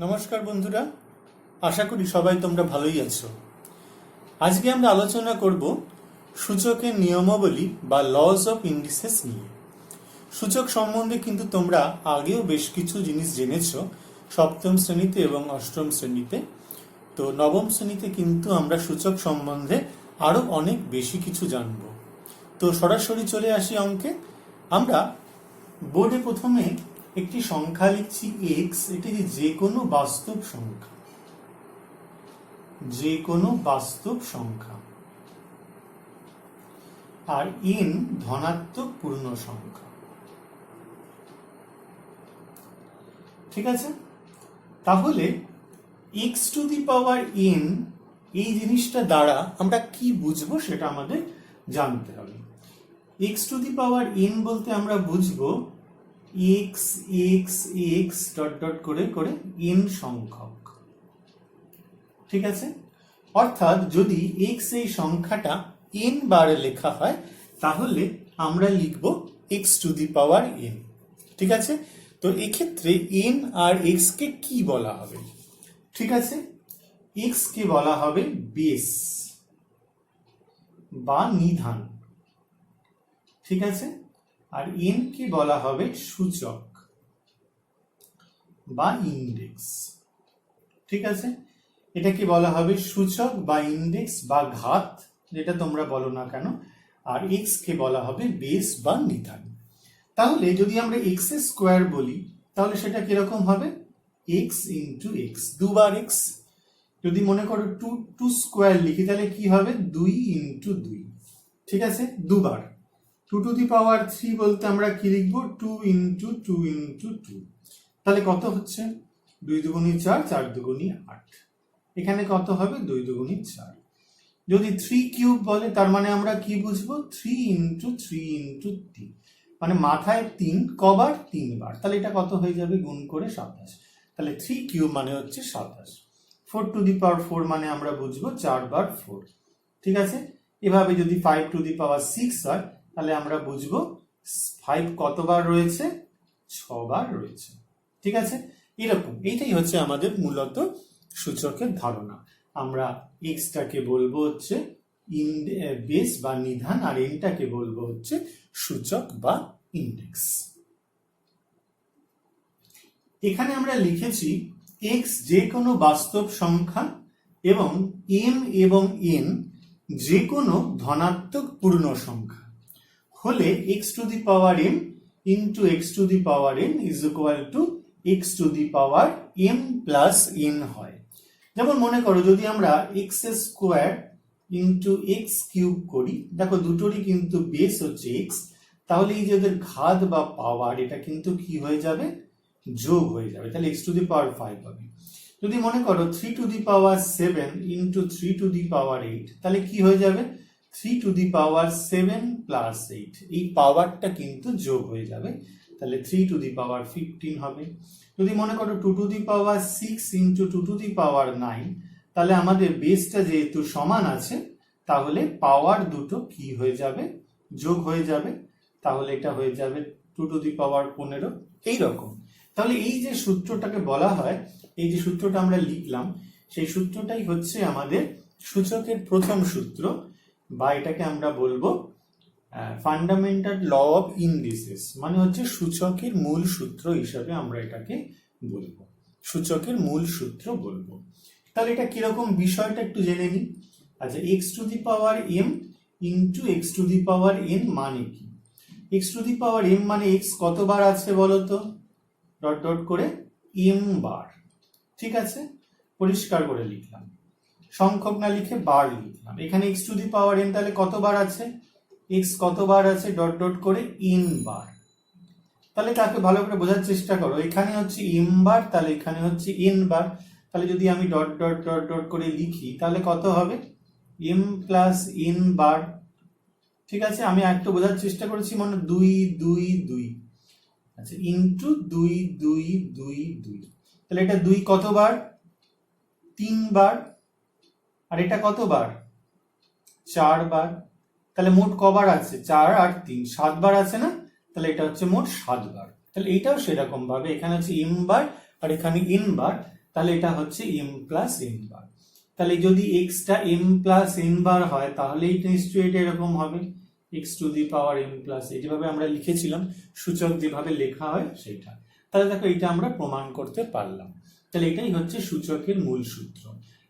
নমস্কার বন্ধুরা, আশা করি সবাই তোমরা ভালোই আছো। আজকে আমরা আলোচনা করব সূচকের নিয়মাবলী বা লজ অফ ইন্ডিসেস নিয়ে। সূচক সম্বন্ধে কিন্তু তোমরা আগেও বেশ কিছু জিনিস জেনেছো, সপ্তম শ্রেণীতে এবং অষ্টম শ্রেণীতে। তো নবম শ্রেণীতে কিন্তু আমরা সূচক সম্বন্ধে আরো অনেক বেশি কিছু জানব। তো সরাসরি চলে আসি অঙ্কে। আমরা বোর্ডে প্রথমে একটি সংখ্যা লিখছি এক্স। এটি যে কোনো বাস্তব সংখ্যা, যে কোনো বাস্তব সংখ্যা, আর এন ধনাত্মক পূর্ণ সংখ্যা। ঠিক আছে, তাহলে x to the power N এই জিনিসটা দ্বারা আমরা কি বুঝবো সেটা আমাদের জানতে হবে। X to the power N বলতে আমরা বুঝবো x x x dot dot করে করে এন সংখ্যক। ঠিক আছে, অর্থাৎ যদি এক্স এই সংখ্যাটা এন বারে লেখা হয় তাহলে আমরা লিখব x to the power N. ঠিক আছে, তো এক্ষেত্রে এন আর এক্স কে কি বলা হবে? ঠিক আছে, এক্স কে বলা হবে বেস বা নিধান। ঠিক আছে, আর এন কে বলা হবে সূচক বা ইন্ডেক্স। ঠিক আছে, এটাকে বলা হবে সূচক বা ইন্ডেক্স বা ঘাত, যেটা তোমরা বলো না কেন। আর এক্স কে বলা হবে বেস বা নিধান। তাহলে যদি আমরা এক্স এর স্কোয়ার বলি তাহলে সেটা কিরকম হবে? এক্স ইন্টু এক্স, দুবার এক্স। যদি মনে করো টু টু স্কোয়ার লিখি তাহলে কি হবে? 2 ইন্টু 2। ঠিক আছে, দুবার। 2 টু দি পাওয়ার 3 বলতে আমরা কি লিখবো? 2 ইন্টু 2 ইন্টু 2। তাহলে কত হচ্ছে? 2 দুগুণী 4, 4 দুগুণী 8। এখানে কত হবে? 2 দুগুণী 4। যদি 3 কিউব বলে তার মানে আমরা কি বুঝবো? 3 ইন্টু 3 ইন্টু 3, মানে মাথায় 3 কবার? 3 বার। তাহলে এটা কত হয়ে যাবে? গুণ করে 27। তাহলে 3 কিউব মানে হচ্ছে 27। 4 টু দি পাওয়ার 4 মানে আমরা বুঝবো 4 বার 4। ঠিক আছে, এভাবে যদি 5 টু দি পাওয়ার 6 হয় তাহলে আমরা বুঝবো 5 কতবার রয়েছে? 6 বার রয়েছে। ঠিক আছে, এরকম এইটাই হচ্ছে আমাদের মূলত সূচকের ধারণা। আমরা এক্সটাকে বলবো হচ্ছে বেস বা নিধান, আর এনটাকে বলবো হচ্ছে সূচক বা ইন্ডেক্স। এখানে আমরা লিখেছি এক্স যে কোনো বাস্তব সংখ্যা এবং এম এবং এন যে কোনো ধনাত্মক পূর্ণ সংখ্যা হলে x to the power m into x to the power n is equal to x to the power m plus n হয়। যেমন মনে করো যদি আমরা x square into x cube করি, দেখো দুটোরই কিন্তু বেস হচ্ছে এক্স, তাহলে এই যে ওদের ঘাত বা পাওয়ার এটা কিন্তু কি হয়ে যাবে? যোগ হয়ে যাবে। তাহলে এক্স টু দি পাওয়ার 5 হবে। যদি মনে করো 3 to the power 7 into 3 to the power 8, তাহলে কি হয়ে যাবে? 3 টু দি পাওয়ার 7 প্লাস 8, এই পাওয়ারটা কিন্তু যোগ হয়ে যাবে। তাহলে 3 টু দি পাওয়ার 15 হবে। যদি মনে করো 2 to the power 6 into 2 to the power 9, তাহলে আমাদের বেসটা যেহেতু সমান আছে তাহলে পাওয়ার দুটো কি হয়ে যাবে? যোগ হয়ে যাবে। তাহলে এটা হয়ে যাবে 2 টু দি পাওয়ার 15। এইরকম। তাহলে এই যে সূত্রটাকে বলা হয়, এই যে সূত্রটা আমরা লিখলাম, সেই সূত্রটাই হচ্ছে আমাদের সূচকের প্রথম সূত্র, বা এটাকে আমরা বলবো ফান্ডামেন্টাল ল অফ ইন্ডিসেস, মানে হচ্ছে সূচকের মূল সূত্র হিসাবে আমরা এটাকে বলবো, সূচকের মূল সূত্র বলবো। তাহলে এটা কিরকম বিষয়টা একটু জেনে নিই। আচ্ছা, x to the power m into x to the power n মানে কি? X to the power m মানে এক্স কতবার আছে বলতো? ডট ডট করে এম বার। ঠিক আছে, পরিষ্কার করে লিখলাম, সংখ্যক না লিখে বার লিখলাম। এখানে x to the power N তাহলে কতবার আছে? এক্স কতবার আছে? ডট ডট করে এন বার। তাহলে তাকে ভালো করে বোঝার চেষ্টা করো, এখানে হচ্ছে এম বার, তাহলে এখানে হচ্ছে এন বার। তাহলে যদি আমি ডট ডট ডট ডট করে লিখি তাহলে কত হবে? এম প্লাস এন বার। ঠিক আছে, আমি একটু বোঝার চেষ্টা করেছি, মানে 2 2 2। আচ্ছা, ইন্টু 2 2 2 2, তাহলে এটা 2 কতবার? 3 বার। আর এটা কতবার? 4 বার। তাহলে মোট কবার আছে? 4 আর 3 7 বার আছে না? তাহলে এটা হচ্ছে মোট 7 বার। তাহলে এইটাও সেরকম ভাবে এখানে হচ্ছে এম বার আর এখানে এন বার, তাহলে এটা হচ্ছে m প্লাস n বার। তাহলে যদি এক্সটা m প্লাস n বার হয় তাহলে এটা নিশ্চয়ই এটা এরকম হবে x to the power m plus, যেভাবে আমরা লিখেছিলাম সূচক যেভাবে লেখা হয় সেটা। তাহলে দেখো এটা আমরা প্রমাণ করতে পারলাম। তাহলে এটাই হচ্ছে সূচকের মূল সূত্র।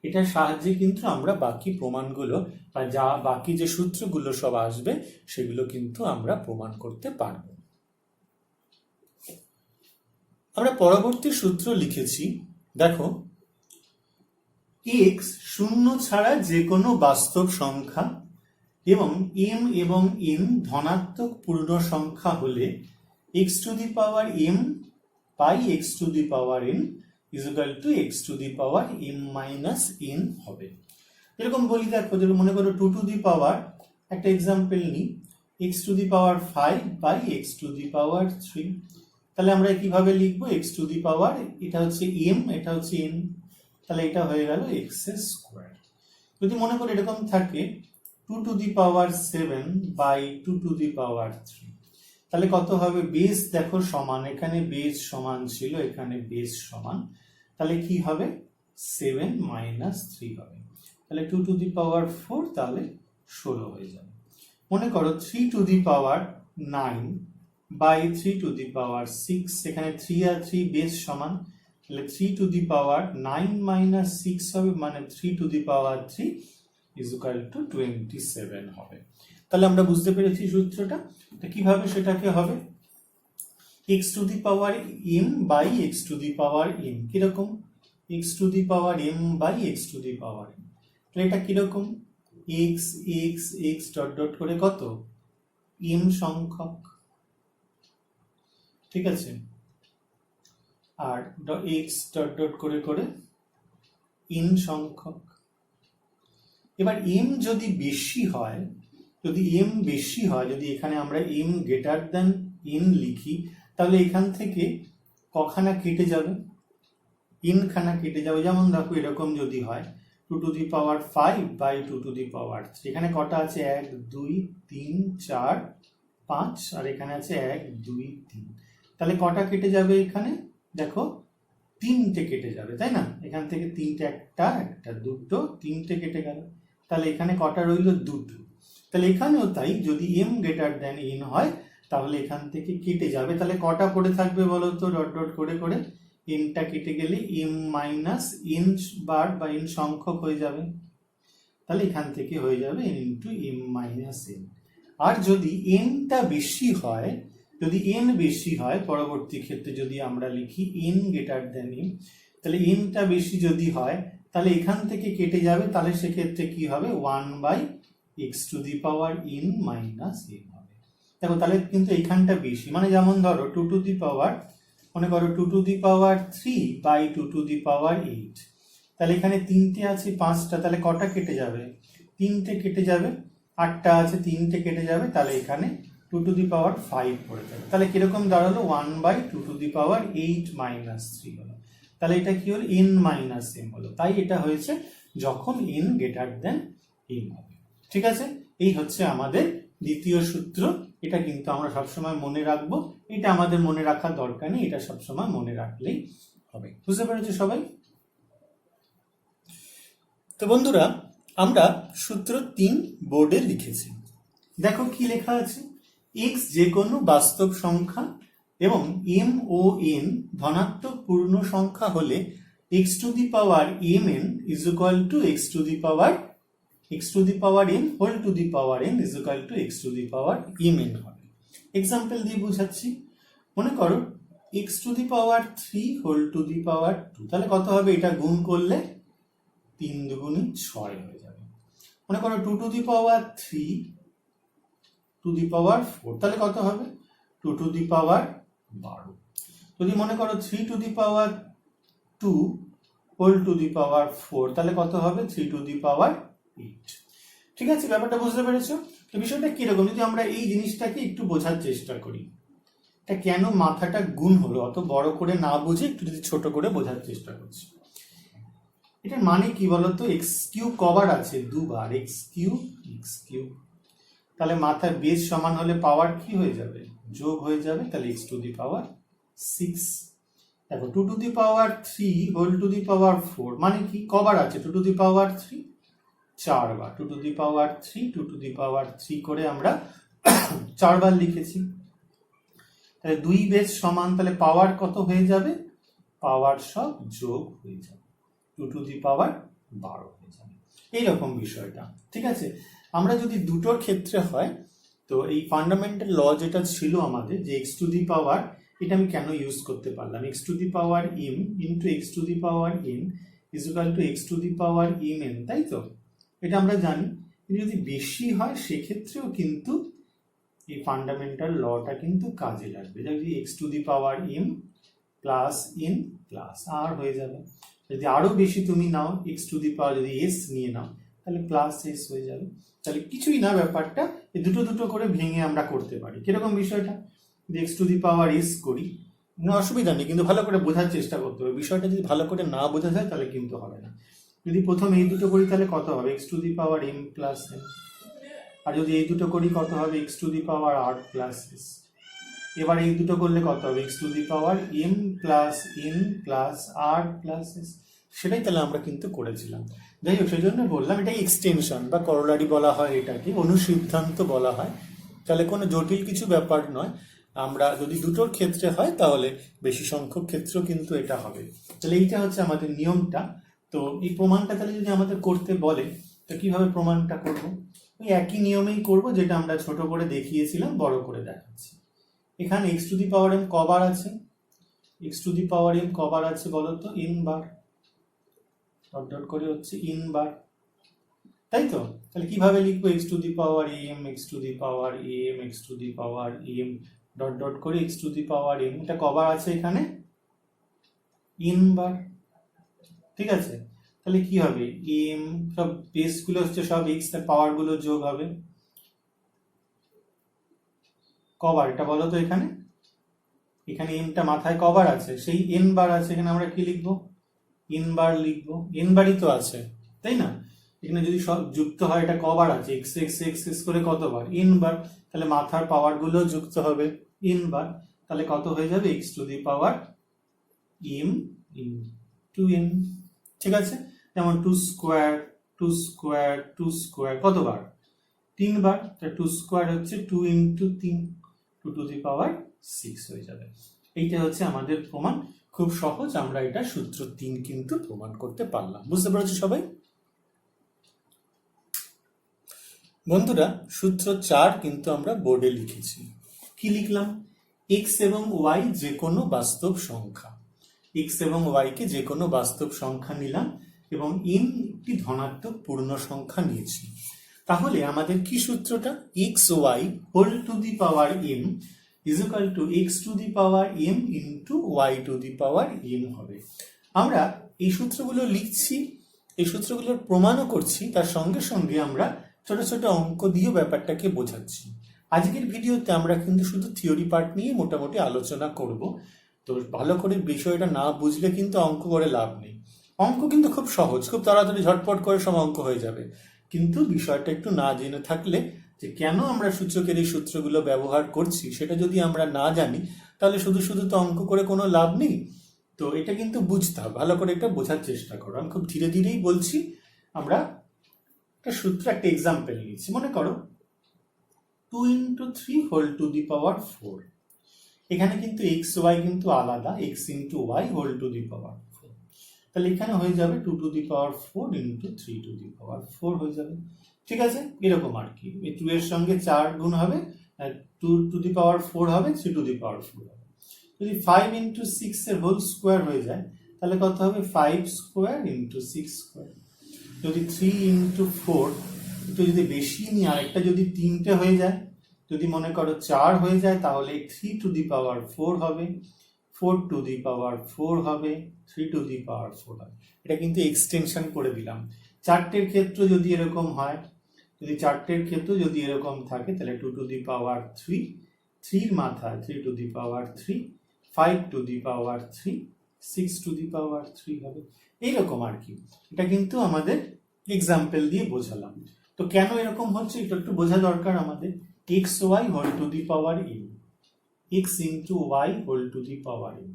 এটার সাহায্যে কিন্তু আমরা বাকি প্রমাণগুলো বা যা বাকি যে সূত্রগুলো সব আসবে সেগুলো কিন্তু আমরা প্রমাণ করতে পারবো। আমরা পরবর্তী সূত্র লিখেছি, দেখো x শূন্য ছাড়া যে কোনো বাস্তব সংখ্যা এবং m এবং n ধনাত্মক পূর্ণ সংখ্যা হলে x to the power m by x to the power n equal to x to the power m minus n হবে। এরকম বলি, দেখো মনে করো 2 টু দি পাওয়ার, একটা এক্সাম্পল নিই, x to the power 5 by x to the power 3। তাহলে আমরা কিভাবে লিখবো, x টু দি পাওয়ার, এটা হচ্ছে m, এটা হচ্ছে n, তাহলে এটা হয়ে গেল x স্কোয়ার। যদি মনে করো এরকম থাকে 2 to the power 7 by 2 to the power 3, তাহলে কত হবে, বেস দেখো সমান, এখানে বেস সমান ছিল, এখানে বেস সমান, তাহলে কি হবে 7 মাইনাস 3 হবে, তাহলে 2 টু দি পাওয়ার 4, তাহলে 16 হয়ে যাবে। মনে করো 3 to the power 9 by 3 to the power 6, এখানে 3 আর 3 বেস সমান, তাহলে 3 টু দি পাওয়ার 9 মাইনাস 6 হবে, মানে 3 to the power 3 is equal two 27 হবে। তাহলে আমরা বুঝতে পেরেছি সূত্রটা। কিভাবে সেটাকে হবে, x to the power m by x to the power n, কিরকম x to the power m by x to the power n, তাহলে এটা কিরকম x x x dot dot করে কত m সংখ্যক, ঠিক আছে, আর x ডট ডট করে করে n সংখ্যক। এবার m যদি বেশি হয়, যদি m বেশি হয়, যদি এখানে আমরা m গ্রেটার দ্যান n লিখি, তাহলে এখান থেকে কখানা কেটে যাবে, n খানা কেটে যাবে। যেমন দেখো এরকম যদি হয় 2 to the power 5 by 2 to the power 3, এখানে কটা আছে 1 2 3 4 5, আর এখানে আছে 1 2 3, তাহলে কটা কেটে যাবে, এখানে দেখো 3টে কেটে যাবে, তাই না, এখান থেকে 3টে, একটা একটা দুটো 3টে কেটে গেল, তাহলে এখানে কটা রইল 2টো। তাহলে এখানেও তাই, যদি m গ্রেটার দ্যান n হয় তাহলে এখান থেকে কেটে যাবে, তাহলে কটা পড়ে থাকবে বলো তো, ডট ডট করে করে nটা কেটে গেলে m মাইনাস n বার বা n সংখ্যক হয়ে যাবে, তাহলে এখান থেকে হয়ে যাবে n into m minus n। আর যদি nটা বেশি হয়, যদি n বেশি হয়, পরবর্তী ক্ষেত্রে যদি আমরা লিখি n গ্রেটার দ্যান m, তাহলে nটা বেশি যদি হয় তাহলে এখান থেকে কেটে যাবে, তাহলে সেক্ষেত্রে কি হবে 1 by x to the power n minus n হবে। দেখো তাহলে কিন্তু এখানটা বেশি, মানে যেমন ধরো 2 টু দি পাওয়ার, মনে করো 2 to the power 3 by 2 to the power 8, তাহলে এখানে 3টে আছে 5টা, তাহলে কটা কেটে যাবে, 3টে কেটে যাবে, 8টা আছে 3টে কেটে যাবে, তাহলে এখানে 2 টু দি পাওয়ার 5 পড়ে যাবে, তাহলে কিরকম দাঁড়ালো 1 by 2 to the power 8 minus 3 হলো, তাহলে এটা কি হলো n মাইনাস m হলো। তাই এটা হয়েছে যখন n গ্রেটার দ্যান m হবে। ঠিক আছে, এই হচ্ছে আমাদের দ্বিতীয় সূত্র। এটা কিন্তু আমরা সবসময় মনে রাখবো, এটা আমাদের মনে রাখার দরকার নেই, এটা সবসময় মনে রাখলেই হবে। বুঝতে পেরেছো সবাই? তো বন্ধুরা, আমরা সূত্র 3 বোর্ডে লিখেছি, দেখো কি লেখা আছে, x যে কোনো বাস্তব সংখ্যা এবং m ও n ধনাত্মক পূর্ণ সংখ্যা হলে x to the power mn is equal to x to the power n whole to the power n is equal to x to the power mn হবে। এক্সাম্পল দিয়ে বুঝাচ্ছি, মনে করো x to the power 3 whole to the power 2, তাহলে কত হবে, এটা গুণ করলে 3 দুগুণে 6 হয়ে যাবে। মনে করো 2 to the power 3 to the power 4, তাহলে কত হবে 2 টু দি পাওয়ার 12। যদি মনে করো 3 to the power 2 whole to the power 4, তাহলে কত হবে 3 টু দি পাওয়ার 8। ঠিক আছে, ব্যাপারটা বুঝতে পেরেছো? তো বিষয়টা কিরকম, যদি আমরা এই জিনিসটাকে একটু বোঝার চেষ্টা করি, এটা কেন মাথাটা গুণ হলো, অত বড় করে না বুঝে একটু যদি ছোট করে বোঝার চেষ্টা করছি। এটার মানে কি বলতো, এক্স কিউব কবার আছে, দুবার, এক্স কিউব, তাহলে মাথায় বেস সমান হলে পাওয়ার কি হয়ে যাবে, যোগ হয়ে যাবে, তাহলে এক্স টু দি পাওয়ার 6। দেখো 2^3 4 মানে কি, কবার আছে 2^3? 4 বার। 2^3 করে আমরা 4 বার লিখেছি। তাহলে 2 বেস সমান, তাহলে পাওয়ার কত হয়ে যাবে? পাওয়ার সব যোগ হয়ে যাবে, 2^12 হয়ে যাবে। এইরকম বিষয়টা, ঠিক আছে। আমরা যদি দুটোর ক্ষেত্রে হয়, তো এই ফান্ডামেন্টাল ল যেটা ছিল আমাদের, যে x⁴, এটা আমি কেন ইউজ করতে পারলাম, x⁴m into x⁴n equal to x⁴mn, তাই তো? এটা আমরা জানি। যদি বেশি হয় সেক্ষেত্রেও কিন্তু এই ফান্ডামেন্টাল লটা কিন্তু কাজে লাগবে। যদি x⁴m plus n plus r হয়ে যাবে। যদি আরো বেশি তুমি নাও, যদি s নিয়ে নাও, তাহলে প্লাস s হয়ে যাবে। তাহলে কিছুই না, ব্যাপারটা এই দুটো দুটো করে ভেঙে আমরা করতে পারি। কিরকম বিষয়টা, যদি x⁴s করি, অসুবিধা নেই, কিন্তু ভালো করে বোঝার চেষ্টা করতে হবে। বিষয়টা যদি ভালো করে না বোঝা যায় তাহলে কিন্তু হবে না। যদি প্রথম এই দুটো করি তাহলে কত হবে, x⁴m প্লাস n। আর যদি এই দুটো করি কত হবে, x⁴r প্লাস s। এবার এই দুটো করলে কত হবে, x⁴m plus n plus r plus s। সেটাই তাহলে আমরা কিন্তু করেছিলাম। যাই হোক, সেই জন্য বললাম এটা এক্সটেনশন বা করোলারি বলা হয়, এটাকে অনুসিদ্ধান্ত বলা হয়। তাহলে কোনো জটিল কিছু ব্যাপার নয়। আমরা যদি দুটোর ক্ষেত্রে হয় তাহলে বেশি সংখ্যক ক্ষেত্রেও কিন্তু এটা হবে। তাহলে এইটা হচ্ছে আমাদের নিয়মটা। তো এই প্রমাণটা তাহলে যদি আমাদের করতে বলে, তো কিভাবে প্রমাণটা করব? ওই একই নিয়মেই করব যেটা আমরা ছোট করে দেখিয়েছিলাম, বড় করে দেখাচ্ছি। এখানে x⁴m কবার আছে, x⁴m কবার আছে বলো তো, n বার, ডট ডট করে হচ্ছে n বার, তাই তো? তাহলে কিভাবে লিখবো, x⁴m ডট ডট করে x⁴m, এটা কবার আছে এখানে, n বার, ঠিক আছে। তাহলে কি হবে, m সব বেস গুলো হচ্ছে সব x, তার পাওয়ার গুলো যোগ হবে। কবার এটা বলো তো, এখানে এমটা মাথায় কবার আছে, সেই n বার আছে। এখানে আমরা কি লিখবো, n বার লিখবো, n বারই তো আছে, তাই না? এখানে যদি সব যুক্ত হয়, এটা কবার আছে, x করে কতবার, n বার। তাহলে মাথার পাওয়ার গুলো যুক্ত হবে n বার। তাহলে কত হয়ে যাবে, x⁴m ইনটু n, ঠিক আছে। যেমন 2² কতবার, 3 বার। 2² হচ্ছে 2 ইন্টু 3, 2⁶ হয়ে যাবে। এইটা হচ্ছে আমাদের প্রমাণ। খুব সহজ, আমরা এটা সূত্র 3 কিন্তু প্রমাণ করতে পারলাম। বুঝতে পেরেছো সবাই? বন্ধুরা, সূত্র 4 কিন্তু আমরা বোর্ডে লিখেছি। কি লিখলাম, x এবং y যে কোনো বাস্তব সংখ্যা, x এবং y কে যে কোনো বাস্তব সংখ্যা নিলাম এবং n একটি ধনাত্মক পূর্ণ সংখ্যা নিয়েছি। তাহলে আমাদের কি সূত্রটা, xy whole to the power m is equal to x⁴m into y⁴m হবে। আমরা এই সূত্রগুলো লিখছি, এই সূত্রগুলোর প্রমাণও করছি, তার সঙ্গে সঙ্গে আমরা ছোট ছোট অঙ্ক দিয়েও ব্যাপারটাকে বোঝাচ্ছি। আজকের ভিডিওতে আমরা কিন্তু শুধু থিওরি পার্ট নিয়ে মোটামুটি আলোচনা করব। তো ভালো করে বিষয়টা না বুঝলে কিন্তু অঙ্ক করে লাভ নেই। অঙ্ক কিন্তু খুব সহজ, খুব তাড়াতাড়ি ঝটপট করে সব অঙ্ক হয়ে যাবে, কিন্তু বিষয়টা একটু না জেনে থাকলে, যে কেন আমরা সূচকের এই সূত্রগুলো ব্যবহার করছি সেটা যদি আমরা না জানি, তাহলে শুধু শুধু তো অঙ্ক করে কোনো লাভ নেই। তো এটা কিন্তু বুঝতে হবে, ভালো করে এটা বোঝার চেষ্টা করো। আমি খুব ধীরে ধীরেই বলছি। আমরা একটা সূত্র, একটা এক্সাম্পল নিচ্ছি। মনে করো 2 × 3 হোল টু দি পাওয়ার 4। এখানে কিন্তু এক্স ওয়াই কিন্তু আলাদা, x × y whole to the power 4। তাহলে এখানে হয়ে যাবে 2 to the power 4 × 3 to the power 4 হয়ে যাবে, ঠিক আছে। এরকম আর কি, এই 2 এর সঙ্গে 4 গুণ হবে, 2 টু দি পাওয়ার 4 হবে, 3 টু দি পাওয়ার 4 হবে। যদি 5 × 6 এর হোল স্কোয়ার হয়ে যায়, তাহলে কত হবে, 5² × 6²। যদি 3 × 4, একটু যদি বেশি নিয়ে আরেকটা যদি 3টে হয়ে যায়, যদি মনে করো 4 হয়ে যায়, তাহলে 3 টু দি পাওয়ার 4 হবে, 4 টু দি পাওয়ার 4 হবে, 3 টু দি পাওয়ার 4 হবে। এটা কিন্তু এক্সটেনশন করে দিলাম। চারটের ক্ষেত্র যদি এরকম হয়, যদি চারটের ক্ষেত্র যদি এরকম থাকে, তাহলে 2 টু দি পাওয়ার 3, 3 মাথায় 3 to the power 3, 5 to the power 3, 6 to the power 3 হবে। এইরকম আর কি, এটা কিন্তু আমাদের এক্সাম্পল দিয়ে বোঝালাম। তো কেন এরকম হচ্ছে এটা একটু বোঝা দরকার আমাদের। xy whole to the power m, x × y whole to the power m।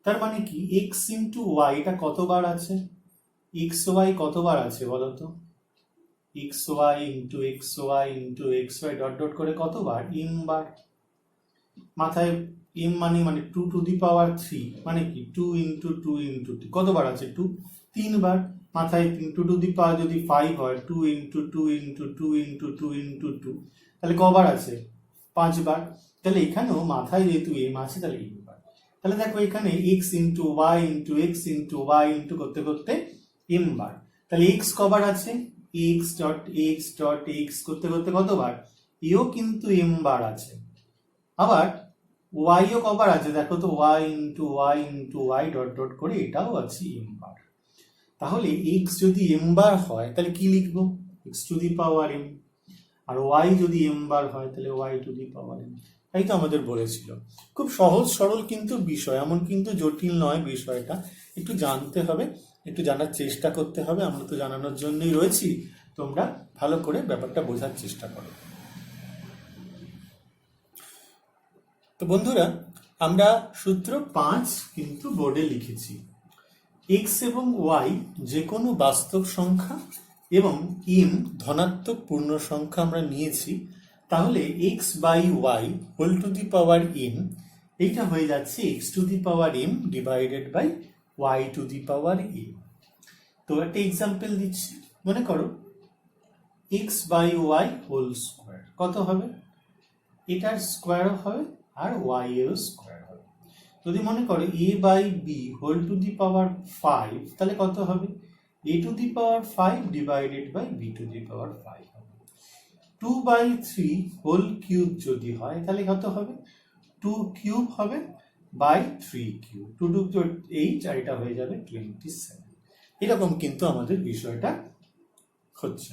তার মানে কি এক্স ইন্টু ওয়াই এটা কতবার আছে, এক্স ওয়াই কতবার আছে বলো তো, X Y into X Y into X Y dot dot করে কতবার, এম বার। মাথায় এম মানে two to the power three, মানে কি two into two into two, কতবার আছে টু, তিনবার। মাথায় টু টু দি পাওয়ার যদি ফাইভ হয়, two into two into two into two into two, তাহলে কবার আছে, পাঁচবার। তাহলে এখানেও মাথায় যেহেতু এম আছে তাহলে এম বার। তাহলে দেখো এখানে x into y into x into y into করতে করতে এম বার। তাহলে এক্স কবার আছে, x dot x dot x করতে করতে কতবার, এও কিন্তু এম বার আছে। আবার ওয়াইও কবার আছে দেখো তো, y into y into y dot dot করে এটাও আছে এম বার। তাহলে এক্স যদি এম বার হয় তাহলে কি লিখবো, x to the power m. আর ওয়াই যদি এম বার হয় তাহলে y to the power m. তাই তো আমাদের বলেছিল। খুব সহজ সরল কিন্তু বিষয়, এমন কিন্তু জটিল নয় বিষয়টা। একটু জানতে হবে, একটু জানার চেষ্টা করতে হবে। আমরা তো জানানোর জন্যই রয়েছি, তোমরা ভালো করে ব্যাপারটা বোঝার চেষ্টা করো। তো বন্ধুরা, আমরা সূত্র 5 কিন্তু বোর্ডে লিখেছি। এক্স এবং ওয়াই যে কোনো বাস্তব সংখ্যা এবং এম ধনাত্মক পূর্ণ সংখ্যা আমরা নিয়েছি, তাহলে x by y whole to the power m, এইটা হয়ে যাচ্ছে x to the power m divided by y to the power m. তো একটা এক্সাম্পল দিচ্ছি, মনে করো x by y whole square কত হবে, এটার স্কোয়ারও হবে আর ওয়াই এর স্কোয়ার হবে। যদি মনে করো A by B whole to the power 5, তাহলে কত হবে, A to the power 5 divided by B to the power 5 হবে। 2/3 হোল কিউব যদি হয় তাহলে কত হবে, 2 কিউব হবে বাই 3 কিউব, 2 টু 8 আর এটা হয়ে যাবে 27। এরকম কিন্তু আমাদের বিষয়টা হচ্ছে।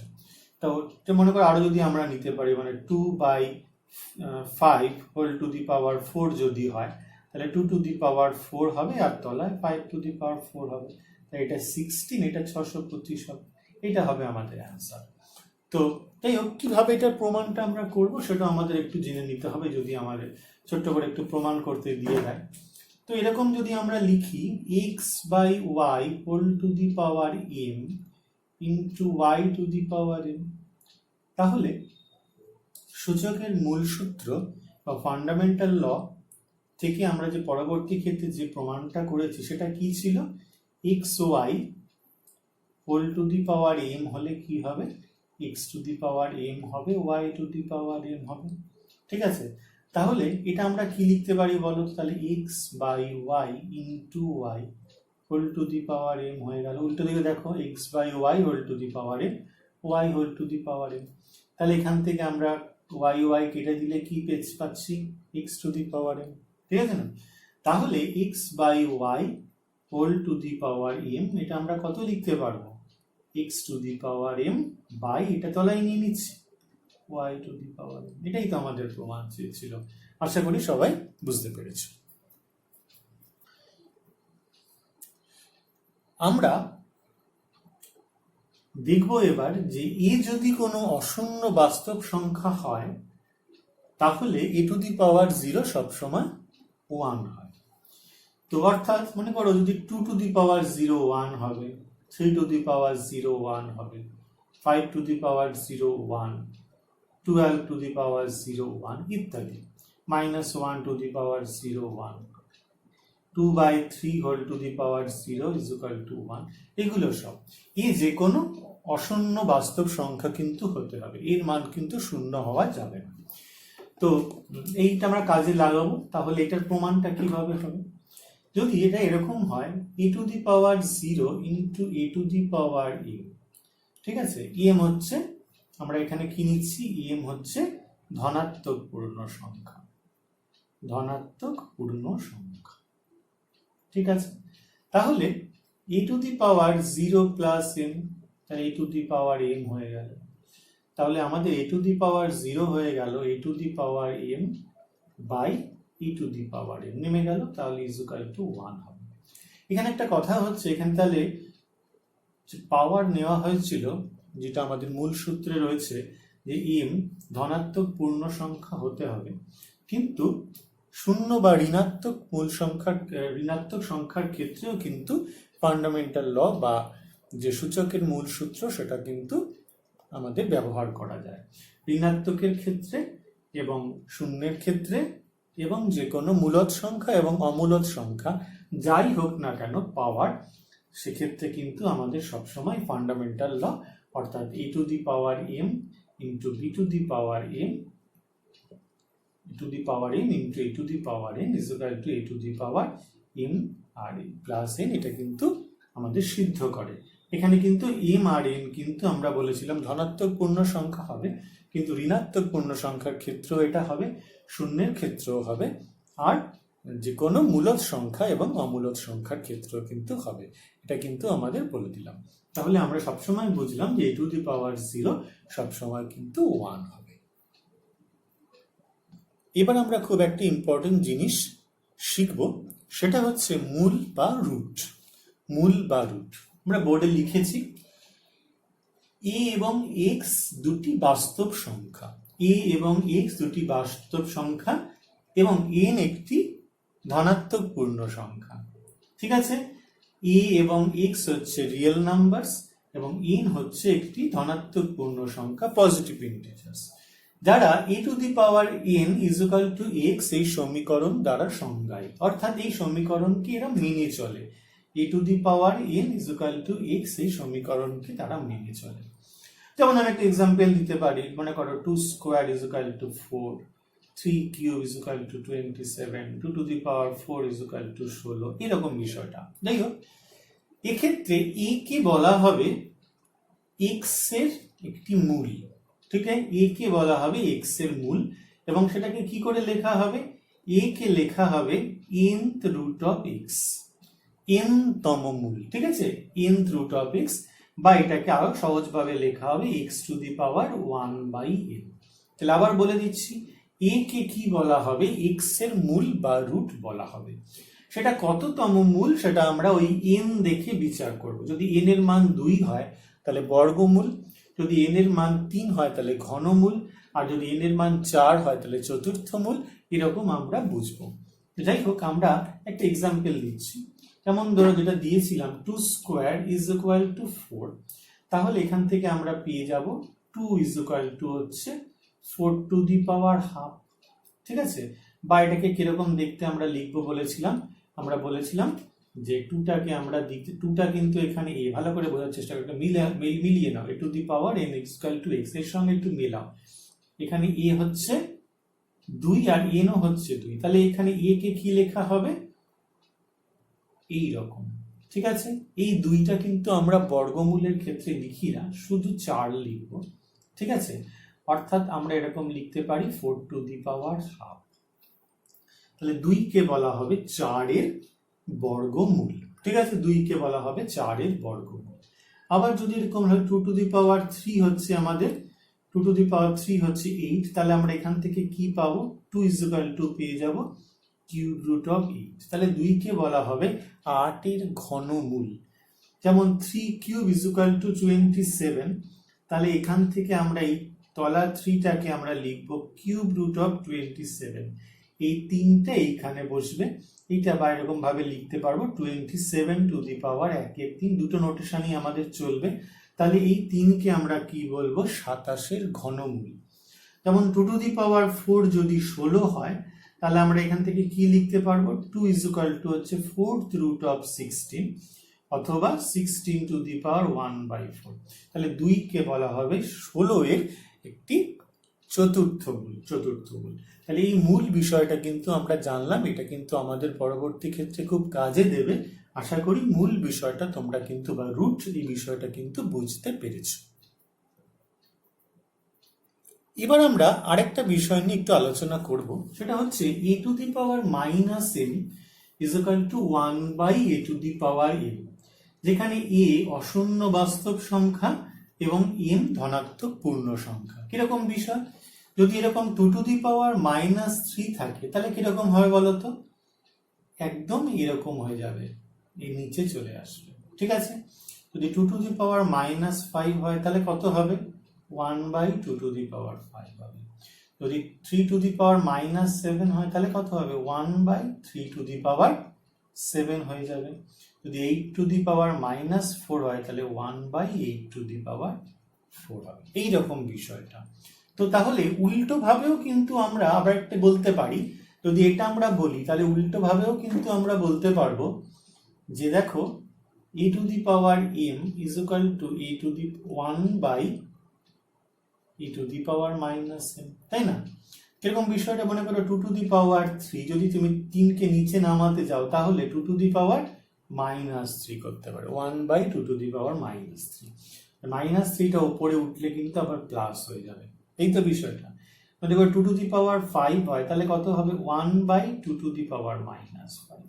তো মনে করো আরো যদি আমরা নিতে পারি, মানে 2/5 হোল টু দি পাওয়ার 4 যদি হয় তাহলে 2 টু দি পাওয়ার 4 হবে আর তলায় 5 টু দি পাওয়ার 4 হবে। তাই এটা 16, এটা 625 হবে। এটা হবে আমাদের অ্যান্সার। তো যাই হোক, কিভাবে এটার প্রমাণটা আমরা করব সেটা আমাদের একটু জেনে নিতে হবে, যদি আমাদের ছোট্ট করে একটু প্রমাণ করতে দিয়ে দেয়। তো এরকম যদি আমরা লিখি x by y whole to the power m into y to the power m, তাহলে সূচকের মূল সূত্র বা ফান্ডামেন্টাল ল থেকে আমরা যে পরবর্তী ক্ষেত্রে যে প্রমাণটা করেছি সেটা কি ছিল, X Y whole to the power M হলে কি হবে, X to the power M হবে, Y to the power M হবে। ঠিক আছে, তাহলে এটা আমরা কি লিখতে পারি বলো, তাহলে x by y into y whole to the power m হয়ে গেল। উল্টো দিকে দেখো, x by y whole to the power m, y whole to the power m. তাহলে এখান থেকে আমরা ওয়াই ওয়াই কেটে দিলে কি পাচ্ছি, x to the power M. ঠিক আছে না, তাহলে x by y whole to the power m, এটা আমরা কত লিখতে পারবো, x to the power M by, এটা তলায় নিয়ে নিচ্ছি, y to the power m. এটাই তো আমাদের প্রমাণ ছিল। আশা করি সবাই বুঝতে পেরেছো। আমরা দেখব এবার যে এ যদি কোনো অশূন্য বাস্তব সংখ্যা হয় তাহলে এ টু দি পাওয়ার 0 সবসময় 1 হয়। তো অর্থাৎ মনে করো যদি 2 টু দি পাওয়ার 0 1 হবে, 3 টু দি পাওয়ার 0 1 হবে, 5 to the power 0 1, 12 two the power 0 1 ইত্যাদি, -1 to the power 0 1, 2/3 whole to the power 0 is equal to 1, এগুলো সব এই যে কোনো অশূন্য বাস্তব সংখ্যা কিন্তু হতে হবে, এর মান কিন্তু শূন্য হওয়া যাবে না। তো এইটা আমরা কাজে লাগাবো। তাহলে এটার প্রমাণটা কিভাবে হবে, যদি এটা এরকম হয় A to the power 0 into A to the power M. ঠিক আছে, এম হচ্ছে, আমরা এখানে কি নিচ্ছি, এম হচ্ছে ধনাত্মক পূর্ণ সংখ্যা, ধনাত্মক পূর্ণ সংখ্যা। ঠিক আছে, তাহলে A to the power 0 plus M, তাহলে A to the power m হয়ে গেল। তাহলে আমাদের এ টু দি পাওয়ার 0 হয়ে গেল A to the power M by E to the power M, নেমে গেল, তাহলে ইজ ইকুয়াল টু 1 হবে। এখানে একটা কথা হচ্ছে, এখানে তাহলে পাওয়ার নেওয়া হয়েছিল যেটা আমাদের মূল সূত্রে রয়েছে যে এম ধনাত্মক পূর্ণ সংখ্যা হতে হবে, কিন্তু শূন্য বা ঋণাত্মক সংখ্যার ক্ষেত্রেও কিন্তু ফান্ডামেন্টাল ল বা যে সূচকের মূল সূত্র সেটা কিন্তু আমাদের ব্যবহার করা যায় ঋণাত্মকের ক্ষেত্রে এবং শূন্যের ক্ষেত্রে এবং যে কোনো মূলদ সংখ্যা এবং অমূলদ সংখ্যা যাই হোক না কেন পাওয়ার সেক্ষেত্রে কিন্তু আমাদের সবসময় ফান্ডামেন্টাল ল অর্থাৎ a two the power m into b two the power m to the power n into a to the power n is equal to a to the power m আর প্লাস n এটা কিন্তু আমাদের সিদ্ধ করে এখানে কিন্তু m আর n কিন্তু আমরা বলেছিলাম ধনাত্মক পূর্ণ সংখ্যা হবে কিন্তু ঋণাত্মক পূর্ণ সংখ্যার ক্ষেত্রেও এটা হবে শূন্যের ক্ষেত্রেও হবে আর যে কোনো মূলদ সংখ্যা এবং অমূলদ সংখ্যার ক্ষেত্রেও কিন্তু হবে এটা কিন্তু আমাদের বলে দিলাম তাহলে আমরা সবসময় বুঝলাম যে a to the power 0 সবসময় কিন্তু 1 হবে এবার আমরা খুব একটা ইম্পর্টেন্ট জিনিস শিখব সেটা হচ্ছে মূল বা রুট আমরা বোর্ডে লিখেছি a এবং x দুটি বাস্তব সংখ্যা a এবং x দুটি বাস্তব সংখ্যা এবং n একটি ধনাত্মক পূর্ণ সংখ্যা ঠিক আছে a এবং x হচ্ছে রিয়েল নাম্বারস এবং n হচ্ছে একটি ধনাত্মক পূর্ণ সংখ্যা পজিটিভ ইন্টিজার্স যারা a two the power n is equal to x এই সমীকরণ দ্বারা সংজ্ঞায়িত অর্থাৎ এই সমীকরণকে এরা মেনে চলে a two the power n is equal to x এই সমীকরণকে তারা মেনে চলে যেমন আমি একটা एग्जांपल দিতে পারি মনে করো 2 square is equal two 4 3 cube is equal two 27 2 to the power 4 is equal two 16 এরকম বিষয়টা যাই হোক এক্ষেত্রে a কে বলা হবে x এর একটি মূল ঠিক আছে a কে বলা হবে x এর মূল এবং সেটাকে কি করে লেখা হবে a কে লেখা হবে nth root of x n তম মূল ঠিক আছে nth root of x বা এটাকে আরো সহজভাবে লেখা হবে x to the power 1/n তাহলে আবার বলে দিচ্ছি a কে কি বলা হবে x এর মূল বা রুট বলা হবে সেটা কততম মূল সেটা আমরা ওই n দেখে বিচার করব যদি n এর মান 2 হয় তাহলে বর্গমূল যদি n এর মান 3 হয় তাহলে ঘনমূল আর যদি n এর মান 4 হয় তাহলে চতুর্থমূল এরকম আমরা বুঝবো যাই হোক আমরা একটা एग्जांपल দিচ্ছি যেমন ধরো যেটা দিয়েছিলাম 2 স্কয়ার ইজ ইকুয়াল টু 4 তাহলে এখান থেকে আমরা পেয়ে যাব 2 ইজ ইকুয়াল টু হচ্ছে 4 টু দি পাওয়ার হাফ ঠিক আছে বা এটাকে কিরকম দেখতে আমরা লিখবো আমরা বলেছিলাম যে 2টাকে আমরা দিতে 2টা কিন্তু এখানে a ভালো করে বোঝার চেষ্টা করতে মিলিয়ে নাও a two the power n equal to x এর সঙ্গে একটু মেলাও এখানে a হচ্ছে 2 আর n ও হচ্ছে 2 তাহলে এখানে a কে কি লেখা হবে এই রকম ঠিক আছে এই দুইটা কিন্তু আমরা বর্গমূলের ক্ষেত্রে লিখি না শুধু 4 লিখব ঠিক আছে অর্থাৎ আমরা এরকম লিখতে পারি 4 টু দি পাওয়ার হাফ তাহলে 2 কে বলা হবে 4 এর বর্গমূল ঠিক আছে 2 কে বলা হবে 4 এর বর্গমূল আবার যদি এরকম হয় 2 টু দি পাওয়ার 3 হচ্ছে আমাদের 2 টু দি পাওয়ার 3 হচ্ছে 8 তাহলে আমরা এখান থেকে কি পাবো 2 ইজ ইকুয়াল টু পেয়ে যাব কিউব রুট অফ 8 তাহলে 2 কে বলা হবে 8 এর ঘনমূল যেমন 3 কিউব ইজ ইকুয়াল টু 27 তাহলে এখান থেকে আমরা এই তলা 3 টাকে আমরা লিখব কিউব রুট অফ 27 এই তিনটা এইখানে বসবে এটা বা এরকম ভাবে লিখতে পারবো 27 টু দি পাওয়ার 1 দুটো নোটেশনই আমাদের চলবে তাহলে এই 3 কে আমরা কি বলবো 27 এর ঘনমূল যেমন 2 টু দি পাওয়ার 4 যদি 16 হয় তাহলে আমরা এখান থেকে কি লিখতে পারবো 2 ইজ ইকুয়াল টু হচ্ছে 4th রুট অফ 16 অথবা 16 টু দি পাওয়ার 1/4 তাহলে 2 কে বলা হবে 16 এর একটি চতুর্থ মূল তাহলে এই মূল বিষয়টা কিন্তু আমরা জানলাম এটা কিন্তু আমাদের পরবর্তী ক্ষেত্রে খুব কাজে দেবে আশা করি মূল বিষয়টা তোমরা কিন্তু বা রুট এই বিষয়টা কিন্তু বুঝতে পেরেছো এবার আমরা আরেকটা বিষয় নিয়ে একটু আলোচনা করব সেটা হচ্ছে a two the power minus m is equal two 1/a two the power m যেখানে a অশূন্য বাস্তব সংখ্যা এবং m ধনাত্মক পূর্ণ সংখ্যা কিরকম বিষয় যদি এরকম 2 টু দি পাওয়ার -3 থাকে তাহলে কিরকম হবে বলতো একদম এরকম হয়ে যাবে এই নিচে চলে আসবে ঠিক আছে যদি 2 টু দি পাওয়ার -5 হয় তাহলে কত হবে 1/2 টু দি পাওয়ার 5 হবে যদি 3 টু দি পাওয়ার -7 হয় তাহলে কত হবে 1/3 টু দি পাওয়ার 7 হয়ে যাবে। যদি 8 টু দি পাওয়ার -4 হয় তাহলে 1/8 টু দি পাওয়ার 4 হবে। এইরকম বিষয়টা। তো তাহলে উল্টো ভাবেও কিন্তু আমরা আবার একটা বলতে পারি, যদি এটা আমরা বলি তাহলে উল্টো ভাবেও কিন্তু আমরা বলতে পারবো যে দেখো a two the power m is equal two a to the 1/a two the power -m, তাই না? কিরকম বিষয়টা মনে করো 2 টু দি পাওয়ার 3, যদি তুমি 3 কে নিচে নামাতে যাও তাহলে 2 টু দি পাওয়ার -3 করতে পারো, 1/2 টু দি পাওয়ার -3। -3টা উপরে উঠলে কিন্তু আবার প্লাস হয়ে যাবে, এই তো বিষয়টা। যদি 2 টু দি পাওয়ার 5 হয় তাহলে কত হবে 1/2 টু দি পাওয়ার -5।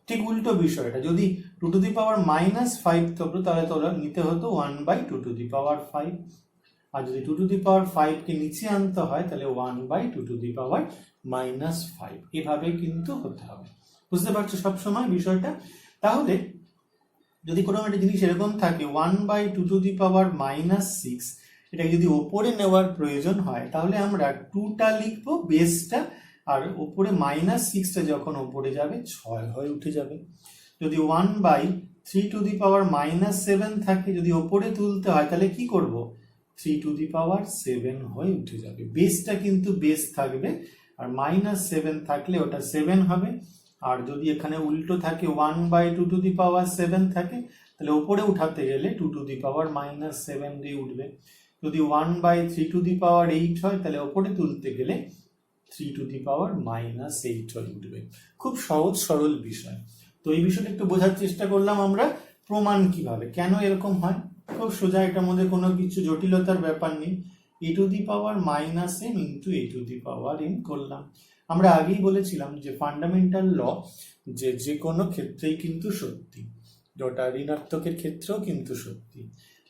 ঠিক উল্টো বিষয়টা, যদি 2 টু দি পাওয়ার -5 থাকতো তাহলে তোমরা নিতে হতো 1/2 টু দি পাওয়ার 5, আর যদি 2 টু দি পাওয়ার 5 কে নিচে আনতে হয় তাহলে 1/2 টু দি পাওয়ার -5, এভাবে কিন্তু হতে হবে। বুঝতে পারছো সব সময় বিষয়টা? তাহলে যদি কোনো একটা জিনিস এরকম থাকে 1/2 টু দি পাওয়ার -6, এটা যদি ওপরে নেওয়ার প্রয়োজন হয় তাহলে আমরা 2টা লিখবো বেসটা, আর উপরে -6টা যখন উপরে যাবে 6 হয়ে উঠে যাবে। যদি 1/3 টু দি পাওয়ার -7 থাকে, যদি ওপরে তুলতে হয় তাহলে কি করব 3 টু দি পাওয়ার 7 হয়ে উঠে যাবে। বেসটা কিন্তু বেস থাকবে, আর -7 থাকলে ওটা 7 হবে। আর যদি এখানে উল্টো থাকে 1/2 টু দি পাওয়ার 7 থাকে তাহলে উপরে উঠাতে গেলে 2 টু দি পাওয়ার -7 দিয়ে উঠবে। যদি 1/3 টু দি পাওয়ার 8 হয় তাহলে উপরে তুলতে গেলে 3 টু দি পাওয়ার -8 হয়ে উঠবে। খুব সহজ সরল বিষয়। তো এই বিষয়টা একটু বোঝার চেষ্টা করলাম আমরা, প্রমাণ কিভাবে, কেন এরকম হয়, খুব সোজা, এটার মধ্যে কোনো কিছু জটিলতার ব্যাপার নেই। a two the power -m into a two the power m করলাম। আমরা আগেই বলেছিলাম যে ফান্ডামেন্টাল ল যে কোনো ক্ষেত্রেই কিন্তু সত্যি, যেটা ঋণাত্মকের ক্ষেত্রেও কিন্তু সত্যি।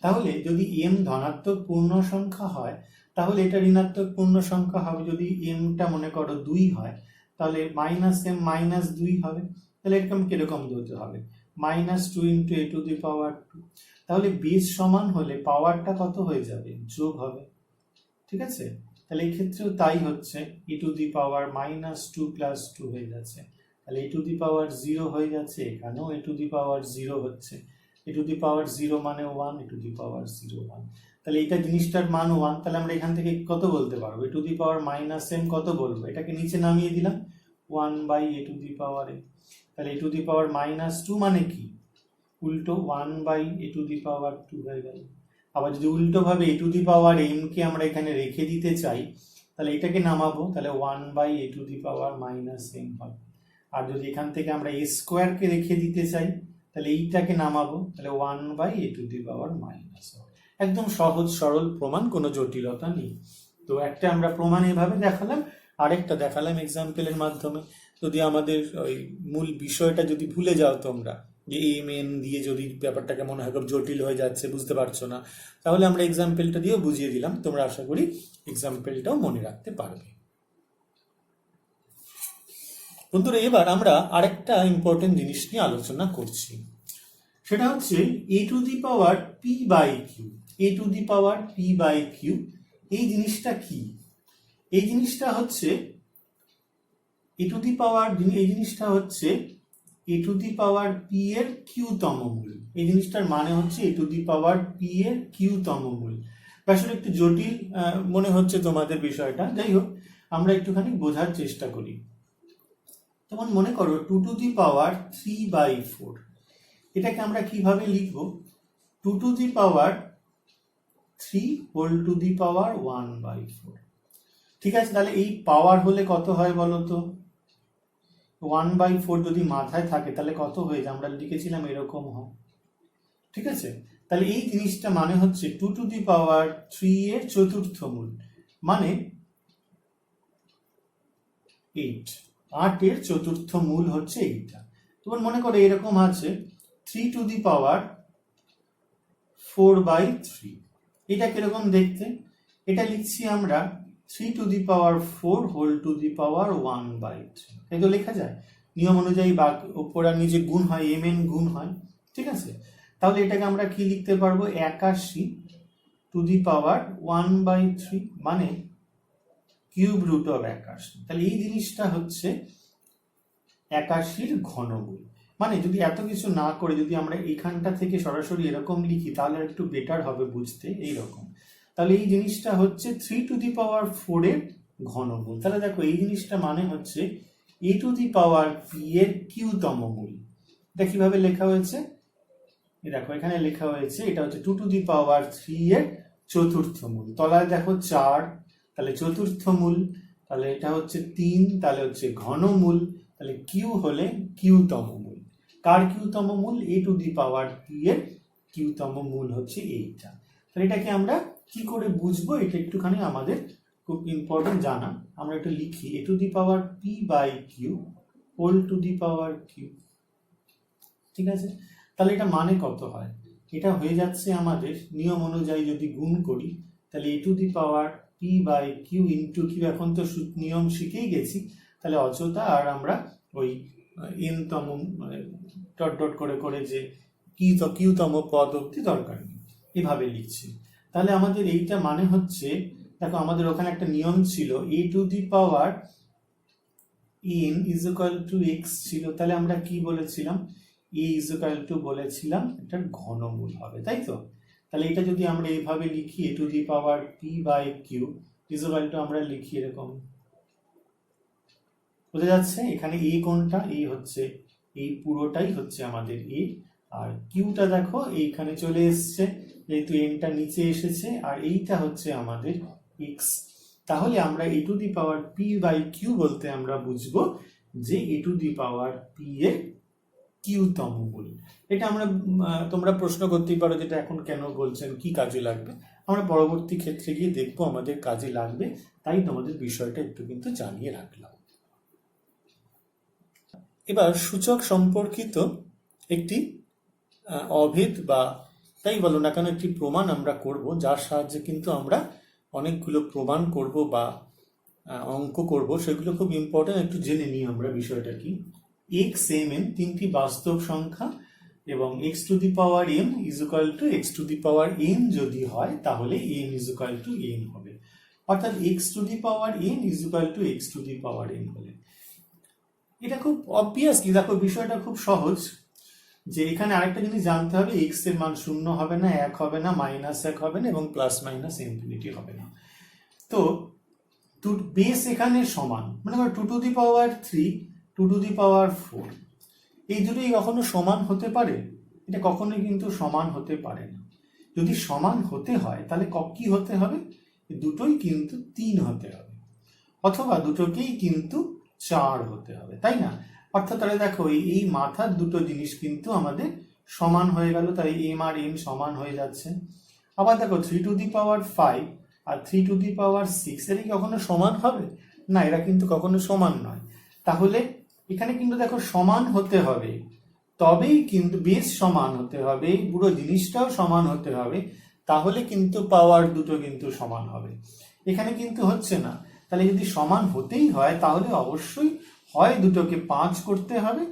তাহলে যদি m ধনাত্মক পূর্ণ সংখ্যা হয় তাহলে এটা ঋণাত্মক পূর্ণ সংখ্যা হবে। যদি mটা মনে করো 2 হয় তাহলে -m -2 হবে। তাহলে এরকম কিরকম হতে হবে -2 into a two the power 2। তাহলে বেস সমান হলে পাওয়ারটা কত হয়ে যাবে, যোগ হবে। ঠিক আছে, তাহলে এই ক্ষেত্রেও তাই হচ্ছে, e two the power -2 plus 2 হয়ে যাচ্ছে, তাহলে e টু দি পাওয়ার 0 হয়ে যাচ্ছে, এখানেও e টু দি পাওয়ার 0 হচ্ছে। e টু দি পাওয়ার 0 মানে 1, e টু দি পাওয়ার 0 1, তাহলে এটা জিনিসটার মান 1। তাহলে আমরা এখান থেকে কত বলতে পারবো, e two the power -m কত বলবো, এটাকে নিচে নামিয়ে দিলাম 1/a two the power m। তাহলে e টু দি পাওয়ার -2 মানে কি, উল্টো 1/a টু দি পাওয়ার 2 হয়ে গেল। আবার যদি উল্টো ভাবে a two the power m কে আমরা এখানে রেখে দিতে চাই তাহলে এটাকে নামাবো, তাহলে 1/a two the power -m হবে। আর যদি এখান থেকে আমরা a স্কোয়ার কে রেখে দিতে চাই তাহলে এইটাকে নামাবো, তাহলে 1/a টু দি পাওয়ার -, একদম সহজ সরল প্রমাণ, কোনো জটিলতা নেই। তো একটা আমরা প্রমাণ এভাবে দেখালাম, আরেকটা দেখালাম এক্সাম্পলের মাধ্যমে। যদি আমাদের ওই মূল বিষয়টা যদি ভুলে যাও তোমরা, যে এম এন দিয়ে যদি ব্যাপারটাকে মনে হয় খুব জটিল হয়ে যাচ্ছে, বুঝতে পারছো না, তাহলে আমরা এক্সাম্পলটা দিয়েও বুঝিয়ে দিলাম, তোমরা আশা করি এক্সাম্পলটাও মনে রাখতে পারবে। বন্ধুরা, এবার আমরা আরেকটা ইম্পর্টেন্ট জিনিস নিয়ে আলোচনা করছি, সেটা হচ্ছে a two the power p/q। a two the power p/q এই জিনিসটা কি? এই জিনিসটা হচ্ছে a টু দি পাওয়ার, এই জিনিসটা হচ্ছে a two the power p এর q-তম মূল। এই জিনিসটার মানে হচ্ছে a two the power p এর q-তম মূল। আসলে একটু জটিল মনে হচ্ছে তোমাদের বিষয়টা, যাই হোক আমরা একটুখানি বোঝার চেষ্টা করি। যেমন মনে করো 2 টু দি পাওয়ার 3/4, এটাকে আমরা কিভাবে লিখবো, 2 to the power 3 whole to the power 1/4। ঠিক আছে, তাহলে এই পাওয়ার হলে কত হয় বলতো, 1/4 যদি মাথায় থাকে তাহলে কত হয়ে যায়, আমরা লিখেছিলাম এরকম হয়। ঠিক আছে, তাহলে এই জিনিসটা মানে হচ্ছে 2 টু দি পাওয়ার 3 এর চতুর্থ মূল, মানে 8 এর চতুর্থ মূল হচ্ছে এইটা। তোমার মনে করো এরকম আছে 3 টু দি পাওয়ার 4/3, এটা কিরকম দেখতে, এটা লিখছি আমরা 3 to the power 4 whole to the power 1/3, এই তো লেখা যায় নিয়ম অনুযায়ী, বা উপর আর নিচে গুণ হয়, mn গুণ হয়। ঠিক আছে, তাহলে এটাকে আমরা কি লিখতে পারবো, 81 টু দি পাওয়ার 1/3, মানে কিউব রুট অফ 81। তাহলে এই জিনিসটা হচ্ছে 81 ঘনমূল। মানে যদি এত কিছু না করে যদি আমরা এখানটা থেকে সরাসরি এরকম লিখি তাহলে একটু বেটার হবে বুঝতে, এইরকম। তাহলে এই জিনিসটা হচ্ছে 3⁴ এর ঘনমূল। তাহলে দেখো এই জিনিসটা মানে হচ্ছে a⁴p এর কিউতম মূল। এটা কিভাবে লেখা হয়েছে, দেখো এখানে লেখা হয়েছে এটা হচ্ছে 2⁵ এর চতুর্থ মূল। তলায় দেখো 4, তাহলে চতুর্থ মূল, তাহলে এটা হচ্ছে 3, তাহলে হচ্ছে ঘনমূল, তাহলে কিউ হলে কিউতম মূল। কার কিউতম মূল? a⁴p এর কিউতম মূল হচ্ছে এইটা। তাহলে এটাকে আমরা কি করে বুঝবো, এটা একটুখানি আমাদের খুব ইম্পর্টেন্ট জানা। আমরা একটু লিখি a⁴p/q whole to the power q. ঠিক আছে, তাহলে এটা মানে কত হয়? এটা হয়ে যাচ্ছে আমাদের নিয়ম অনুযায়ী যদি গুণ করি তাহলে a⁴p/q ইন্টু কিউ। এখন তো নিয়ম শিখেই গেছি, তাহলে অযথা আর আমরা ওই n-তম ডট ডট করে করে যে কিউতম পদ অব্দি দরকার নেই, এভাবে লিখছি। তাহলে আমাদের এইটা মানে হচ্ছে, দেখো আমাদের ওখানে একটা নিয়ম ছিল a⁴n = x ছিল। তাহলে আমরা কি বলেছিলাম? a = বলেছিলাম এটার ঘনমূল হবে, তাই তো? তাহলে এটা যদি আমরা এইভাবে লিখি a⁴p/q আমরা লিখি এরকম, বোঝা যাচ্ছে এখানে a কোনটা? a হচ্ছে এই পুরোটাই হচ্ছে আমাদের a, আর কিউটা দেখো এইখানে চলে এসছে যেহেতু nটা নিচে এসেছে, আর এইটা হচ্ছে আমাদের x। তাহলে আমরা a⁴p/q বলতে আমরা বুঝবো যে a⁴p এর কিউতম মূল। এটা আমরা তোমরা প্রশ্ন করতেই পারো যেটা এখন কেন বলছেন, কি কাজে লাগবে? আমরা পরবর্তী ক্ষেত্রে গিয়ে দেখবো আমাদের কাজে লাগবে, তাই তোমাদের বিষয়টা একটু কিন্তু জানিয়ে রাখলাম। এবার সূচক সম্পর্কিত একটি অভেদ বা তাই বলো না কেন একটি প্রমাণ আমরা করব, যার সাহায্যে কিন্তু আমরা অনেকগুলো প্রমাণ করব বা অঙ্ক করব। সেগুলো খুব ইম্পর্টেন্ট, একটু জেনে নিই আমরা বিষয়টা কি। x, m, n তিনটি বাস্তব সংখ্যা এবং x⁴m x⁴n যদি হয় তাহলে m n হবে, অর্থাৎ x⁴n x⁴n হলে এটা খুব অবভিয়াসলি দেখো বিষয়টা খুব সহজ। যে এখানে আরেকটা জিনিস জানতে হবে, x এর মান 0 হবে না, 1 হবে না, -1 হবে না এবং +-∞ হবে না। তো বেস এখানে সমান, মানে 2⁵3 2⁴ এই দুটোই কখনো সমান হতে পারে? এটা কখনোই কিন্তু সমান হতে পারে না। যদি সমান হতে হয় তাহলে কি হতে হবে? দুটোই কিন্তু 3 হতে হবে, অথবা দুটোকেই কিন্তু 4 হতে হবে, তাই না? অর্থাৎ তাহলে দেখো এই মাথার দুটো জিনিস কিন্তু আমাদের সমান হয়ে গেল, তাই m আর n সমান হয়ে যাচ্ছে। আবার দেখো 3⁵5 আর 3⁵6 এরা কি কখনো সমান হবে? না, এরা কিন্তু কখনো সমান নয়। তাহলে এখানে কিন্তু দেখো সমান হতে হবে, তবেই কিন্তু বেস সমান হতে হবে, পুরো জিনিসটাও সমান হতে হবে, তাহলে কিন্তু পাওয়ার দুটো কিন্তু সমান হবে। এখানে কিন্তু হচ্ছে না। তাহলে যদি সমান হতেই হয় তাহলে অবশ্যই হয় দুটোকে 5 করতে হবে